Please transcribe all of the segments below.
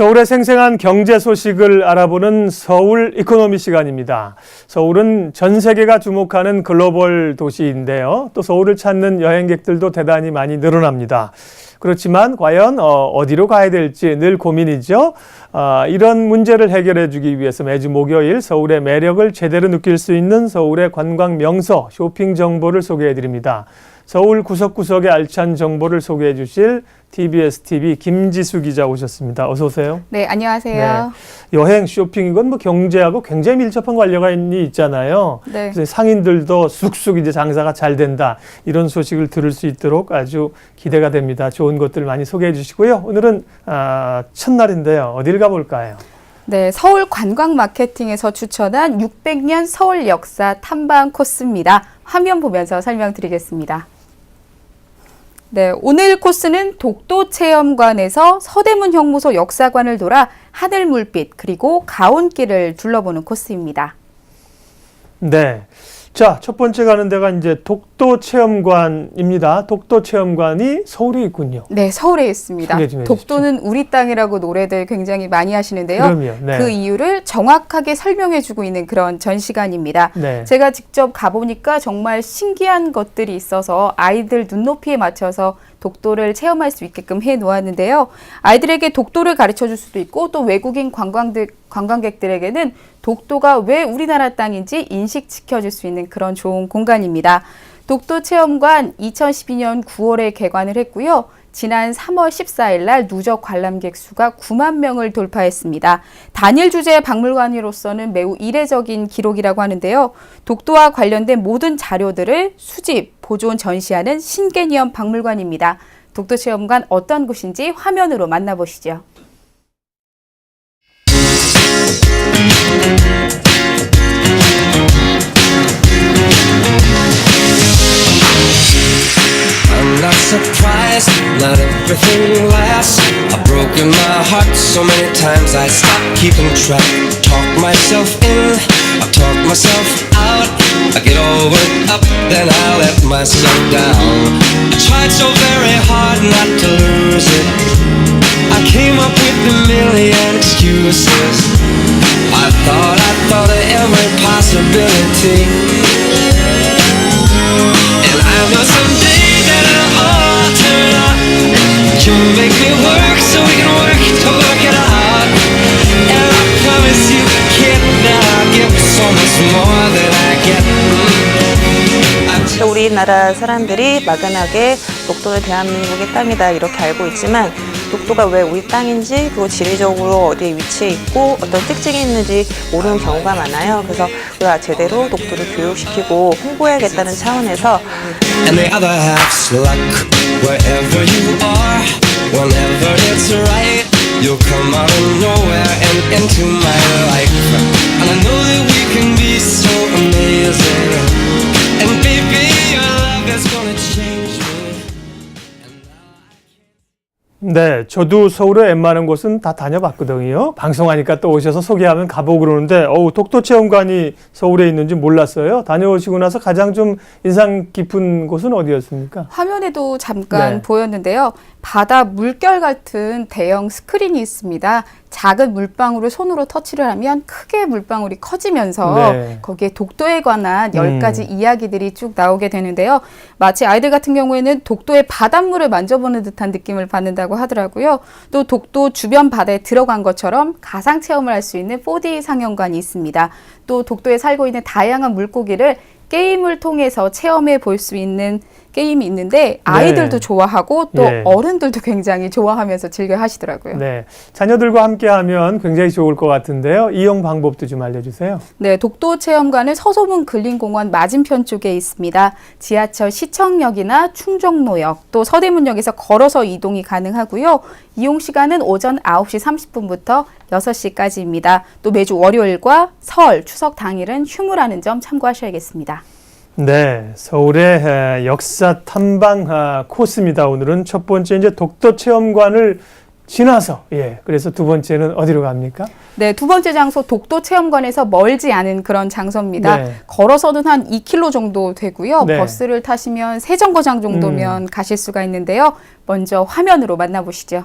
서울의 생생한 경제 소식을 알아보는 서울 이코노미 시간입니다. 서울은 전 세계가 주목하는 글로벌 도시인데요. 또 서울을 찾는 여행객들도 대단히 많이 늘어납니다. 그렇지만 과연 어디로 가야 될지 늘 고민이죠. 이런 문제를 해결해 주기 위해서 매주 목요일 서울의 매력을 제대로 느낄 수 있는 서울의 관광 명소, 쇼핑 정보를 소개해 드립니다. 서울 구석구석의 알찬 정보를 소개해 주실 TBS TV 김지수 기자 오셨습니다. 어서 오세요. 네, 안녕하세요. 네, 여행, 쇼핑 이건 뭐 경제하고 굉장히 밀접한 관련이 있잖아요. 네. 그래서 상인들도 쑥쑥 이제 장사가 잘 된다 이런 소식을 들을 수 있도록 아주 기대가 됩니다. 좋은 것들 많이 소개해 주시고요. 오늘은 첫날인데요. 어딜 가볼까요? 네, 서울 관광 마케팅에서 추천한 600년 서울 역사 탐방 코스입니다. 화면 보면서 설명드리겠습니다. 네, 오늘 코스는 독도체험관에서 서대문 형무소 역사관을 돌아 하늘물빛 그리고 가온길을 둘러보는 코스입니다. 네. 자, 첫 번째 가는 데가 이제 독도체험관입니다. 독도체험관이 서울에 있군요. 네, 서울에 있습니다. 독도는 우리 땅이라고 노래들 굉장히 많이 하시는데요. 그럼요. 네. 그 이유를 정확하게 설명해주고 있는 그런 전시관입니다. 네. 제가 직접 가보니까 정말 신기한 것들이 있어서 아이들 눈높이에 맞춰서 독도를 체험할 수 있게끔 해놓았는데요. 아이들에게 독도를 가르쳐줄 수도 있고 또 외국인 관광객들에게는 독도가 왜 우리나라 땅인지 인식시켜줄 수 있는 그런 좋은 공간입니다. 독도체험관 2012년 9월에 개관을 했고요. 지난 3월 14일 날 누적 관람객 수가 9만 명을 돌파했습니다. 단일 주제 박물관으로서는 매우 이례적인 기록이라고 하는데요. 독도와 관련된 모든 자료들을 수집, 보존, 전시하는 신개념 박물관입니다. 독도체험관 어떤 곳인지 화면으로 만나보시죠. I'm not surprised, not everything lasts. I've broken my heart so many times I stopped keeping track. Talk myself in, I talk myself out. I get all worked up, then I let myself down. I tried so very hard not to lose it. I came up with a million excuses. I thought of every possibility. And I know someday that it'll all turn out. You make me work so we can work to work it out. And I promise you, kid, that I'll give so much more than I get. 우리나라 사람들이 막연하게 독도는 대한민국의 땅이다 이렇게 알고 있지만 독도가 왜 우리 땅인지 그리고 지리적으로 어디에 위치해 있고 어떤 특징이 있는지 모르는 경우가 많아요. 그래서 우리가 제대로 독도를 교육시키고 홍보해야겠다는 차원에서 And the other half's luck. Wherever you are, whenever it's right, you'll come out of nowhere and into my life. And I know that we can be so amazing. And baby, your love is gonna change me. 네, 저도 서울의 웬만한 곳은 다 다녀봤거든요. 방송하니까 또 오셔서 소개하면 가보고 그러는데 독도체험관이 서울에 있는지 몰랐어요. 다녀오시고 나서 가장 좀 인상 깊은 곳은 어디였습니까? 화면에도 잠깐 보였는데요. 바다 물결 같은 대형 스크린이 있습니다. 작은 물방울을 손으로 터치를 하면 크게 물방울이 커지면서 거기에 독도에 관한 10가지 이야기들이 쭉 나오게 되는데요. 마치 아이들 같은 경우에는 독도의 바닷물을 만져보는 듯한 느낌을 받는다고 하더라고요. 또 독도 주변 바다에 들어간 것처럼 가상 체험을 할 수 있는 4D 상영관이 있습니다. 또 독도에 살고 있는 다양한 물고기를 게임을 통해서 체험해 볼 수 있는 게임이 있는데 아이들도 좋아하고 또 어른들도 굉장히 좋아하면서 즐겨 하시더라고요. 네, 자녀들과 함께 하면 굉장히 좋을 것 같은데요. 이용 방법도 좀 알려주세요. 네, 독도체험관은 서소문 근린공원 맞은편 쪽에 있습니다. 지하철 시청역이나 충정로역 또 서대문역에서 걸어서 이동이 가능하고요. 이용 시간은 오전 9시 30분부터 6시까지입니다. 또 매주 월요일과 설, 추석 당일은 휴무라는 점 참고하셔야겠습니다. 네, 서울의 역사 탐방 코스입니다. 오늘은 첫 번째 이제 독도체험관을 지나서 그래서 두 번째는 어디로 갑니까? 네, 두 번째 장소 독도체험관에서 멀지 않은 그런 장소입니다. 걸어서는 한 2km 정도 되고요. 버스를 타시면 세정거장 정도면 가실 수가 있는데요. 먼저 화면으로 만나보시죠.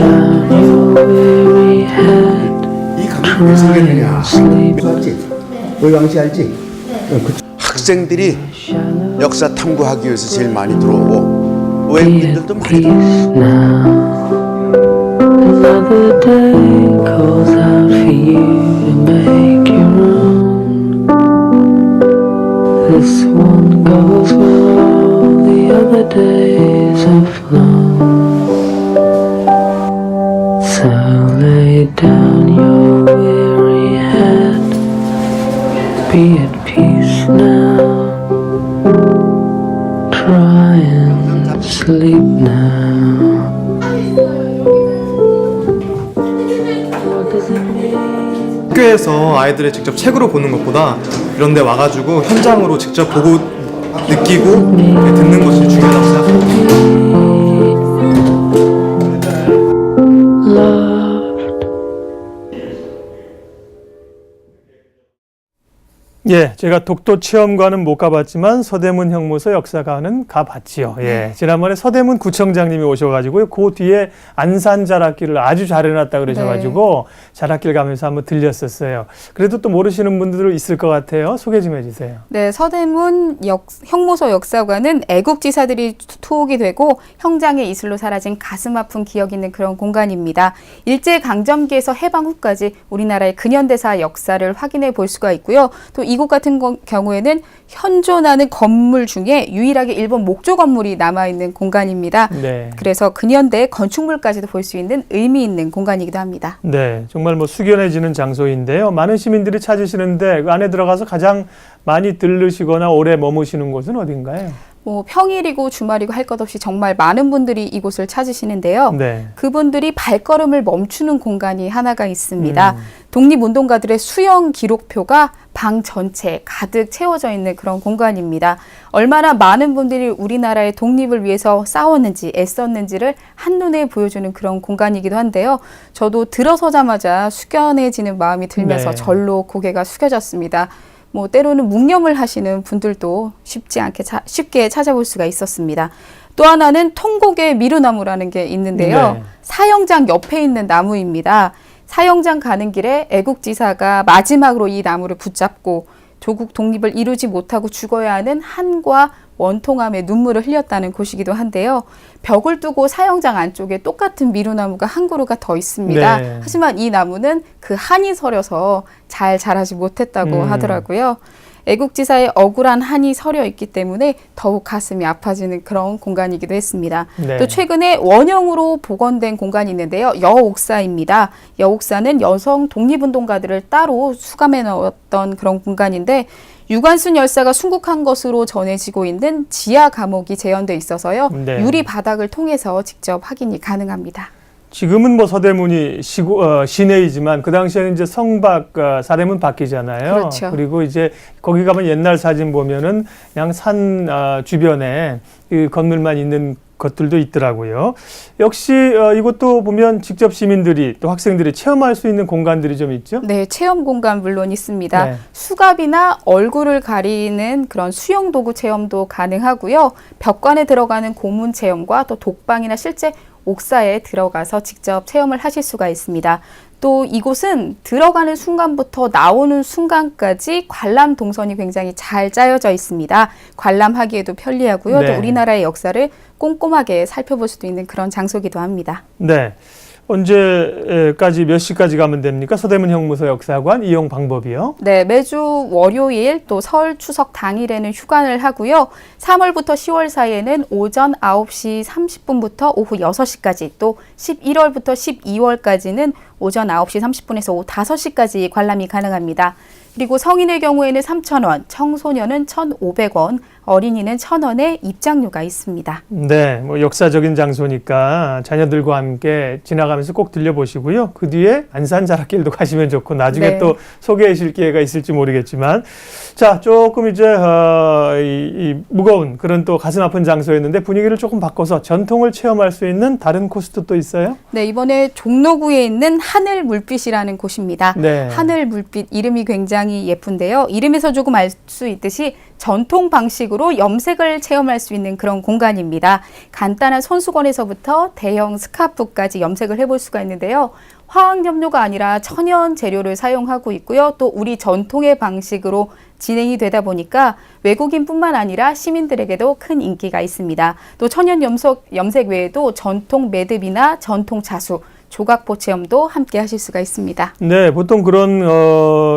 down your weary head. 이 가격이 왜 생겼느냐? 알지? 의왕시 알지? 학생들이 역사 탐구하기 위해서 제일 많이 들어오고 외국인들도 많이 들어오고. Another day calls out for you to make your own. This one goes where all the other days have flown. So lay down your weary head, be at peace now. Try and sleep now. 학교에서 아이들을 직접 책으로 보는 것보다 이런 데 와가지고 현장으로 직접 보고 느끼고 듣는 것이 중요하다고 생각합니다. 예, 제가 독도 체험관은 못 가봤지만 서대문 형무소 역사관은 가봤지요. 예, 지난번에 서대문 구청장님이 오셔가지고요, 그 뒤에 안산 자락길을 아주 잘 해놨다 그러셔가지고 자락길 가면서 한번 들렸었어요. 그래도 또 모르시는 분들 있을 것 같아요. 소개 좀 해주세요. 네, 서대문 형무소 역사관은 애국지사들이 투옥이 되고 형장의 이슬로 사라진 가슴 아픈 기억 있는 그런 공간입니다. 일제강점기에서 해방 후까지 우리나라의 근현대사 역사를 확인해 볼 수가 있고요. 또 이곳 같은 경우에는 현존하는 건물 중에 유일하게 일본 목조 건물이 남아있는 공간입니다. 네. 그래서 근현대 건축물까지도 볼 수 있는 의미 있는 공간이기도 합니다. 네, 정말 뭐 숙연해지는 장소인데요. 많은 시민들이 찾으시는데 그 안에 들어가서 가장 많이 들르시거나 오래 머무시는 곳은 어딘가요? 뭐 평일이고 주말이고 할 것 없이 정말 많은 분들이 이곳을 찾으시는데요. 네. 그분들이 발걸음을 멈추는 공간이 하나가 있습니다. 독립운동가들의 수영 기록표가 방 전체에 가득 채워져 있는 그런 공간입니다. 얼마나 많은 분들이 우리나라의 독립을 위해서 싸웠는지 애썼는지를 한눈에 보여주는 그런 공간이기도 한데요. 저도 들어서자마자 숙연해지는 마음이 들면서 네. 절로 고개가 숙여졌습니다. 뭐 때로는 묵념을 하시는 분들도 쉽게 찾아볼 수가 있었습니다. 또 하나는 통곡의 미루나무라는 게 있는데요. 네. 사형장 옆에 있는 나무입니다. 사형장 가는 길에 애국지사가 마지막으로 이 나무를 붙잡고 조국 독립을 이루지 못하고 죽어야 하는 한과 원통함에 눈물을 흘렸다는 곳이기도 한데요. 벽을 뚫고 사형장 안쪽에 똑같은 미루나무가 한 그루가 더 있습니다. 네. 하지만 이 나무는 그 한이 서려서 잘 자라지 못했다고 하더라고요. 애국지사의 억울한 한이 서려 있기 때문에 더욱 가슴이 아파지는 그런 공간이기도 했습니다. 네. 또 최근에 원형으로 복원된 공간이 있는데요. 여옥사입니다. 여옥사는 여성 독립운동가들을 따로 수감해 넣었던 그런 공간인데 유관순 열사가 순국한 것으로 전해지고 있는 지하 감옥이 재현돼 있어서요. 네. 유리 바닥을 통해서 직접 확인이 가능합니다. 지금은 뭐 서대문이 시내이지만 그 당시에는 이제 성박 사대문 밖이잖아요. 그렇죠. 그리고 이제 거기 가면 옛날 사진 보면은 그냥 산 주변에 그 건물만 있는 것들도 있더라고요. 역시 이것도 보면 직접 시민들이 또 학생들이 체험할 수 있는 공간들이 좀 있죠? 네, 체험 공간 물론 있습니다. 네. 수갑이나 얼굴을 가리는 그런 수영 도구 체험도 가능하고요. 벽관에 들어가는 고문 체험과 또 독방이나 실제 옥사에 들어가서 직접 체험을 하실 수가 있습니다. 또 이곳은 들어가는 순간부터 나오는 순간까지 관람 동선이 굉장히 잘 짜여져 있습니다. 관람하기에도 편리하고요. 네. 또 우리나라의 역사를 꼼꼼하게 살펴볼 수도 있는 그런 장소이기도 합니다. 네. 언제까지 몇 시까지 가면 됩니까? 서대문 형무소 역사관 이용 방법이요? 네, 매주 월요일 또 설 추석 당일에는 휴관을 하고요. 3월부터 10월 사이에는 오전 9시 30분부터 오후 6시까지 또 11월부터 12월까지는 오전 9시 30분에서 오후 5시까지 관람이 가능합니다. 그리고 성인의 경우에는 3,000원, 청소년은 1,500원, 어린이는 1,000원의 입장료가 있습니다. 네, 뭐 역사적인 장소니까 자녀들과 함께 지나가면서 꼭 들려보시고요. 그 뒤에 안산 자락길도 가시면 좋고 나중에 네. 또 소개해 주실 기회가 있을지 모르겠지만 자, 조금 이제 이 무거운 그런 또 가슴 아픈 장소였는데 분위기를 조금 바꿔서 전통을 체험할 수 있는 다른 코스도 또 있어요? 네, 이번에 종로구에 있는 하늘 물빛이라는 곳입니다. 네. 하늘 물빛 이름이 굉장히 예쁜데요. 이름에서 조금 알 수 있듯이 전통 방식으로 염색을 체험할 수 있는 그런 공간입니다. 간단한 손수건에서부터 대형 스카프까지 염색을 해볼 수가 있는데요. 화학염료가 아니라 천연 재료를 사용하고 있고요. 또 우리 전통의 방식으로 진행이 되다 보니까 외국인뿐만 아니라 시민들에게도 큰 인기가 있습니다. 또 천연 염색 외에도 전통 매듭이나 전통 자수, 조각보 체험도 함께 하실 수가 있습니다. 네, 보통 그런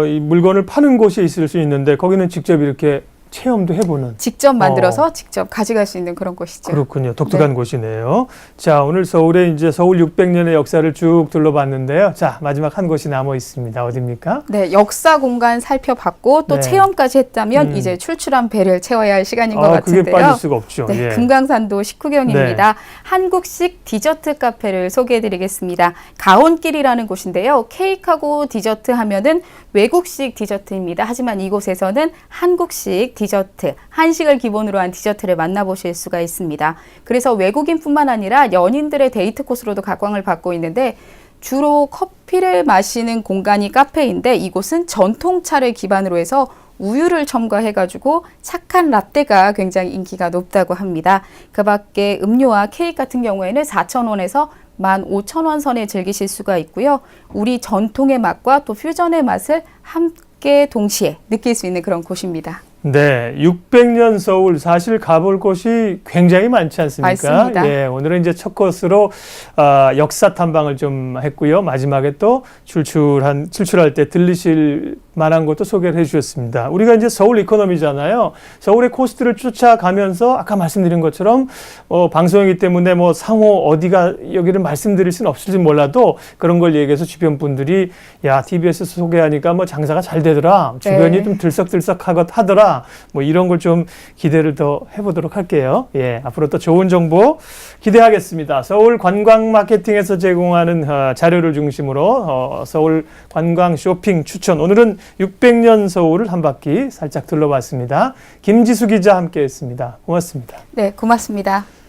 이 물건을 파는 곳이 있을 수 있는데 거기는 직접 이렇게 체험도 해보는. 직접 만들어서 직접 가져갈 수 있는 그런 곳이죠. 그렇군요. 독특한 곳이네요. 자, 오늘 서울의 이제 서울 600년의 역사를 쭉 둘러봤는데요. 자, 마지막 한 곳이 남아 있습니다. 어디입니까? 네, 역사 공간 살펴봤고 또 네. 체험까지 했다면 이제 출출한 배를 채워야 할 시간인 것 같은데요. 그게 빠질 수가 없죠. 네, 예. 금강산도 식후경입니다. 한국식 디저트 카페를 소개해드리겠습니다. 가온길이라는 곳인데요. 케이크하고 디저트 하면은 외국식 디저트입니다. 하지만 이곳에서는 한국식 디저트, 한식을 기본으로 한 디저트를 만나보실 수가 있습니다. 그래서 외국인뿐만 아니라 연인들의 데이트 코스로도 각광을 받고 있는데 주로 커피를 마시는 공간이 카페인데 이곳은 전통차를 기반으로 해서 우유를 첨가해가지고 착한 라떼가 굉장히 인기가 높다고 합니다. 그 밖에 음료와 케이크 같은 경우에는 4,000원에서 15,000원 선에 즐기실 수가 있고요. 우리 전통의 맛과 또 퓨전의 맛을 함께 동시에 느낄 수 있는 그런 곳입니다. 네, 600년 서울 사실 가볼 곳이 굉장히 많지 않습니까? 맞습니다. 예, 오늘은 이제 첫 코스로 역사 탐방을 좀 했고요. 마지막에 또 출출할 때 들리실 만한 것도 소개를 해주셨습니다. 우리가 이제 서울 이코노미잖아요. 서울의 코스트를 쫓아가면서 아까 말씀드린 것처럼 방송이기 때문에 뭐 상호 어디가 여기를 말씀드릴 수는 없을지 몰라도 그런 걸 얘기해서 주변 분들이 야 TBS 소개하니까 뭐 장사가 잘 되더라. 주변이 네. 좀 들썩들썩하더라. 뭐 이런 걸 좀 기대를 더 해보도록 할게요. 예, 앞으로 또 좋은 정보 기대하겠습니다. 서울 관광 마케팅에서 제공하는 자료를 중심으로 서울 관광 쇼핑 추천. 오늘은 600년 서울을 한 바퀴 살짝 둘러봤습니다. 김지수 기자 함께했습니다. 고맙습니다. 네, 고맙습니다.